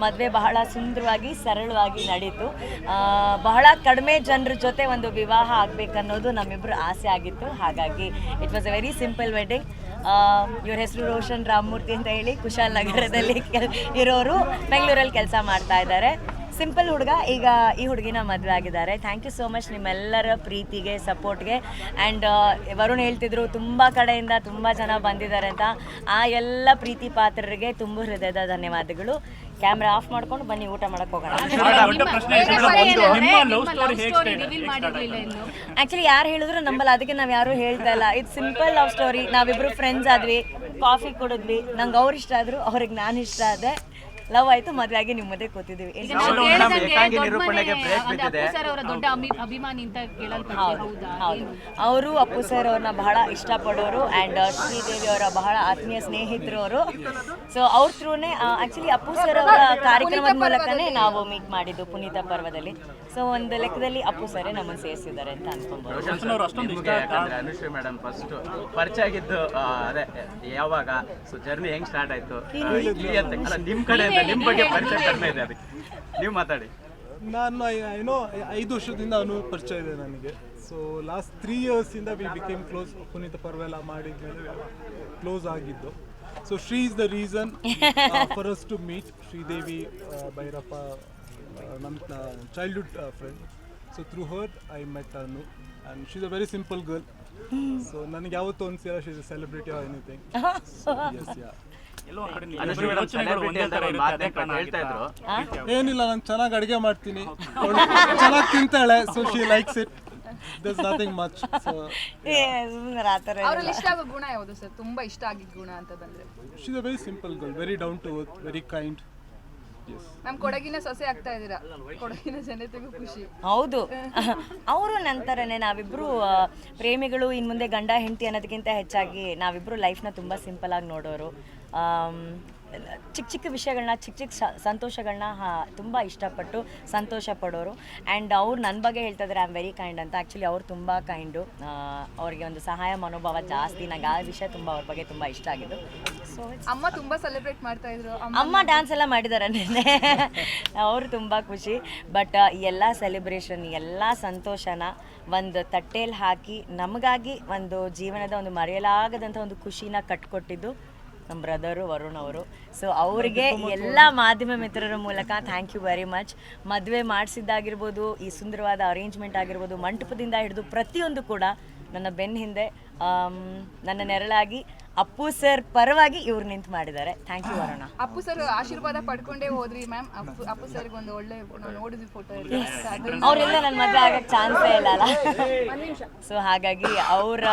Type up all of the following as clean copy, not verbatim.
ಮದುವೆ ಬಹಳ ಸುಂದರವಾಗಿ ಸರಳವಾಗಿ ನಡೀತು. ಬಹಳ ಕಡಿಮೆ ಜನರ ಜೊತೆ ಒಂದು ವಿವಾಹ ಆಗಬೇಕನ್ನೋದು ನಮ್ಮಿಬ್ಬರು ಆಸೆ ಆಗಿತ್ತು. ಹಾಗಾಗಿ it was a very simple wedding. ಇವ್ರ ಹೆಸರು ರೋಷನ್ ರಾಮಮೂರ್ತಿ ಅಂತ ಹೇಳಿ ಕುಶಾಲನಗರದಲ್ಲಿ ಇರೋರು, ಬೆಂಗಳೂರಲ್ಲಿ ಕೆಲಸ ಮಾಡ್ತಾ ಇದ್ದಾರೆ. ಸಿಂಪಲ್ ಹುಡುಗ, ಈಗ ಈ ಹುಡುಗಿನ ಮದುವೆ ಆಗಿದ್ದಾರೆ. ಥ್ಯಾಂಕ್ ಯು ಸೋ ಮಚ್ ನಿಮ್ಮೆಲ್ಲರ ಪ್ರೀತಿಗೆ, ಸಪೋರ್ಟ್ಗೆ. ಆ್ಯಂಡ್ ವರುಣ್ ಹೇಳ್ತಿದ್ರು ತುಂಬ ಕಡೆಯಿಂದ ತುಂಬ ಜನ ಬಂದಿದ್ದಾರೆ ಅಂತ. ಆ ಎಲ್ಲ ಪ್ರೀತಿ ಪಾತ್ರರಿಗೆ ತುಂಬ ಹೃದಯದ ಧನ್ಯವಾದಗಳು. ಕ್ಯಾಮ್ರಾ ಆಫ್ ಮಾಡ್ಕೊಂಡು ಬನ್ನಿ ಊಟ ಮಾಡಕ್ಕೆ ಹೋಗೋಣ. ಆ್ಯಕ್ಚುಲಿ ಯಾರು ಹೇಳಿದ್ರು ನಂಬಲ್ಲ, ಅದಕ್ಕೆ ನಾವು ಯಾರು ಹೇಳ್ತಾ ಇಲ್ಲ. ಇದು ಸಿಂಪಲ್ ಲವ್ ಸ್ಟೋರಿ. ನಾವಿಬ್ಬರು ಫ್ರೆಂಡ್ಸ್ ಆದ್ವಿ, ಕಾಫಿ ಕುಡಿದ್ವಿ, ನಂಗೆ ಅವ್ರು ಇಷ್ಟ ಆದರು, ಅವ್ರಿಗೆ ನಾನು ಇಷ್ಟ ಆದೆ, ಲವ್ ಆಯ್ತು, ಮದುವೆ ಆಗಿ ನಿಮ್ಮ ಮುಂದೆ ಕೂತಿದ್ದೀವಿ. ಅವರು ಅಪ್ಪು ಸರ್ ಅವ್ರನ್ನ ಬಹಳ ಇಷ್ಟಪಡೋರು ಆ್ಯಂಡ್ ಶ್ರೀದೇವಿ ಅವರ ಬಹಳ ಆತ್ಮೀಯ ಸ್ನೇಹಿತರು ಅವರು. ಸೊ ಅವ್ರ ಥ್ರೂನೇ ಆ್ಯಕ್ಚುಲಿ ಅಪ್ಪು ಸರ್ ಅವರ ಕಾರ್ಯಕ್ರಮದ ಮೂಲಕನೇ ನಾವು ಮೀಟ್ ಮಾಡಿದ್ದು ಪುನೀತ ಪರ್ವದಲ್ಲಿ. ಸೊ ಒಂದು ಲೆಕ್ಕದಲ್ಲಿ ಅಪ್ಪು ಸರೇ ನಮ್ಮನ್ನು ಸೇರಿಸಿದ್ದಾರೆ ಅಂತ ಅನ್ಕೊಂಬೋದು. ಅನುಶ್ರೀ ಮೇಡಮ್ ಫಸ್ಟ್ ಪರಿಚಯ ಆಗಿದ್ದು ಅದೇ ಯಾವಾಗ, ಸೊ ಜರ್ನಿ ಹೆಂಗ್ ಸ್ಟಾರ್ಟ್ ಆಯ್ತು ನಿಮ್ಮ ಕಡೆ, ನಿಮ್ಮ ಬಗ್ಗೆ ಪರಿಚಯ ಕಡಿಮೆ ಇದೆ, ಅದಕ್ಕೆ ನೀವು ಮಾತಾಡಿ. ನಾನು ಏನೋ 5 ವರ್ಷದಿಂದ ಅವನು ಪರಿಚಯ ಇದೆ ನನಗೆ. ಸೊ ಲಾಸ್ಟ್ 3 ಇಯರ್ಸಿಂದ ವಿ ಬಿಕೇಮ್ ಕ್ಲೋಸ್. ಪುನೀತ ಪರ್ವೆಲ್ಲ ಮಾಡಿದ್ಮೇಲೆ ಕ್ಲೋಸ್ ಆಗಿದ್ದು. So Shri is the reason for us to meet. Sridevi Bhairappa ನಮ್ಮ childhood friend. So through her I met Anu and she is a very simple girl. So ನನಗೆ ಯಾವತ್ತೂ ಅನ್ಸಿಲ್ಲ she is a celebrity or anything. ಏನಿಲ್ಲ, ನಾನು ಚೆನ್ನಾಗಿ ಅಡುಗೆ ಮಾಡ್ತೀನಿ, ಚೆನ್ನಾಗಿ ತಿಂತಾಳೆ. So she likes it. There's nothing much. So ಅವರಲ್ಲಿ ಇಷ್ಟ ಆಗೋ ಗುಣ ಯಾವುದು ಸರ್? ತುಂಬಾ ಇಷ್ಟ ಆಗಿದ್ದ ಗುಣ ಅಂತ ಬಂದ್ರೆ she is a very simple girl, very down to earth, very kind. Yes. ನಮ್ ಕೊಡಗಿನ ಸೊಸೆ ಆಗ್ತಾ ಇದ್ದೀರಾ, ಕೊಡಗಿನ ಜನತೆಗೂ ಖುಷಿ. ಹೌದು, ಅವರು ನಂತರನೇ ನಾವಿಬ್ರು ಪ್ರೇಮಿಗಳು. ಇನ್ನು ಮುಂದೆ ಗಂಡ ಹೆಂಡತಿ ಅನ್ನೋದಕ್ಕಿಂತ ಹೆಚ್ಚಾಗಿ ನಾವಿಬ್ರು ಲೈಫ್ನ ತುಂಬ ಸಿಂಪಲ್ ಆಗಿ ನೋಡೋರು. ಚಿಕ್ಕ ಚಿಕ್ಕ ವಿಷಯಗಳನ್ನ, ಚಿಕ್ಕ ಚಿಕ್ಕ ಸಂತೋಷಗಳನ್ನ ತುಂಬ ಇಷ್ಟಪಟ್ಟು ಸಂತೋಷ ಪಡೋರು. ಆ್ಯಂಡ್ ಅವ್ರು ನನ್ನ ಬಗ್ಗೆ ಹೇಳ್ತಾ ಇದ್ದಾರೆ ಐ ಆಮ್ ವೆರಿ ಕೈಂಡ್ ಅಂತ. ಆ್ಯಕ್ಚುಲಿ ಅವ್ರು ತುಂಬ ಕೈಂಡು, ಅವ್ರಿಗೆ ಒಂದು ಸಹಾಯ ಮನೋಭಾವ ಜಾಸ್ತಿ. ನಂಗೆ ಆ ವಿಷಯ ತುಂಬ ಅವ್ರ ಬಗ್ಗೆ ತುಂಬ ಇಷ್ಟ ಆಗಿದ್ದು. ಸೊ ಅಮ್ಮ ತುಂಬ ಸೆಲೆಬ್ರೇಟ್ ಮಾಡ್ತಾ ಇದ್ರು. ಅಮ್ಮ ಡ್ಯಾನ್ಸ್ ಎಲ್ಲ ಮಾಡಿದ್ದಾರೆ ನೆನ್ನೆ, ಅವರು ತುಂಬ ಖುಷಿ. ಬಟ್ ಎಲ್ಲ ಸೆಲೆಬ್ರೇಷನ್, ಎಲ್ಲ ಸಂತೋಷನ ಒಂದು ತಟ್ಟೆಯಲ್ಲಿ ಹಾಕಿ ನಮಗಾಗಿ ಒಂದು ಜೀವನದ ಒಂದು ಮರೆಯಲಾಗದಂಥ ಒಂದು ಖುಷಿನ ಕಟ್ಕೊಟ್ಟಿದ್ದು ನಮ್ಮ ಬ್ರದರು ವರುಣ್ ಅವರು. ಸೊ ಅವರಿಗೆ ಎಲ್ಲ ಮಾಧ್ಯಮ ಮಿತ್ರರ ಮೂಲಕ ಥ್ಯಾಂಕ್ ಯು ವೆರಿ ಮಚ್. ಮದುವೆ ಮಾಡಿಸಿದ್ದಾಗಿರ್ಬೋದು, ಈ ಸುಂದರವಾದ ಅರೇಂಜ್ಮೆಂಟ್ ಆಗಿರ್ಬೋದು, ಮಂಟಪದಿಂದ ಹಿಡಿದು ಪ್ರತಿಯೊಂದು ಕೂಡ ನನ್ನ ಬೆನ್ನ ಹಿಂದೆ ನನ್ನ ನೆರಳಾಗಿ ಅಪ್ಪು ಸರ್ ಪರವಾಗಿ ಇವ್ರು ನಿಂತು ಮಾಡಿದ್ದಾರೆ. Thank you Varuna. Appu sir ಆಶೀರ್ವಾದ ಪಡ್ಕೊಂಡೇ ಹೋದ್ರಿ ಮ್ಯಾಮ್. ಅಪ್ಪು ಸರ್ಗೆ ಒಂದು ಒಳ್ಳೆ ನೋಡಿದ್ವಿ ಫೋಟೋ. ಅವರೆಲ್ಲ ನನ್ನ ಮದುವೆ ಆಗಕ್ಕೆ ಚಾನ್ಸೇ ಇಲ್ಲ ಅಲ್ಲ. ಸೊ ಹಾಗಾಗಿ ಅವರ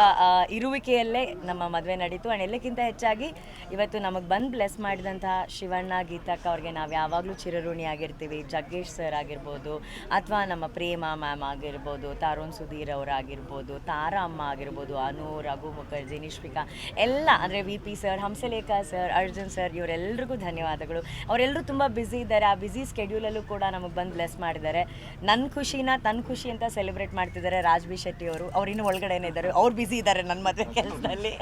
ಇರುವಿಕೆಯಲ್ಲೇ ನಮ್ಮ ಮದುವೆ ನಡೀತು. ಆ್ಯಂಡ್ ಎಲ್ಲಕ್ಕಿಂತ ಹೆಚ್ಚಾಗಿ ಇವತ್ತು ನಮಗೆ ಬಂದು ಬ್ಲೆಸ್ ಮಾಡಿದಂತಹ ಶಿವಣ್ಣ, ಗೀತಕ್ಕ ಅವ್ರಿಗೆ ನಾವು ಯಾವಾಗಲೂ ಚಿರಋಣಿ ಆಗಿರ್ತೀವಿ. ಜಗ್ಗೇಶ್ ಸರ್ ಆಗಿರ್ಬೋದು, ಅಥವಾ ನಮ್ಮ ಪ್ರೇಮ ಮ್ಯಾಮ್ ಆಗಿರ್ಬೋದು, ತರುಣ್ ಸುಧೀರ್ ಅವರಾಗಿರ್ಬೋದು, ತಾರಾ ಅಮ್ಮ ಆಗಿರ್ಬೋದು, ಅನು, ರಘು ಮುಖರ್ಜಿ, ನಿಶ್ವಿಕಾ, ಎಲ್ಲ ಅಂದರೆ VP sir, Hamsalekha sir, Arjun sir, ಇವರೆಲ್ಲರಿಗೂ ಧನ್ಯವಾದಗಳು. ಅವರೆಲ್ಲರೂ ತುಂಬ ಬ್ಯುಸಿ ಇದ್ದಾರೆ. ಆ ಬ್ಯುಸಿ ಸ್ಕೆಡ್ಯೂಲಲ್ಲೂ ಕೂಡ ನಮಗೆ ಬಂದು ಬ್ಲೆಸ್ ಮಾಡಿದ್ದಾರೆ. ನನ್ನ ಖುಷಿನ ತನ್ನ ಖುಷಿ ಅಂತ ಸೆಲೆಬ್ರೇಟ್ ಮಾಡ್ತಿದ್ದಾರೆ ರಾಜ್ ಬಿ ಶೆಟ್ಟಿ ಅವರು. ಅವ್ರು ಇನ್ನೂ ಒಳಗಡೆನೇ ಇದ್ದಾರೆ, ಅವ್ರು ಬ್ಯುಸಿ ಇದ್ದಾರೆ ನನ್ನ ಮದುವೆ ಕೆಲಸದಲ್ಲಿ.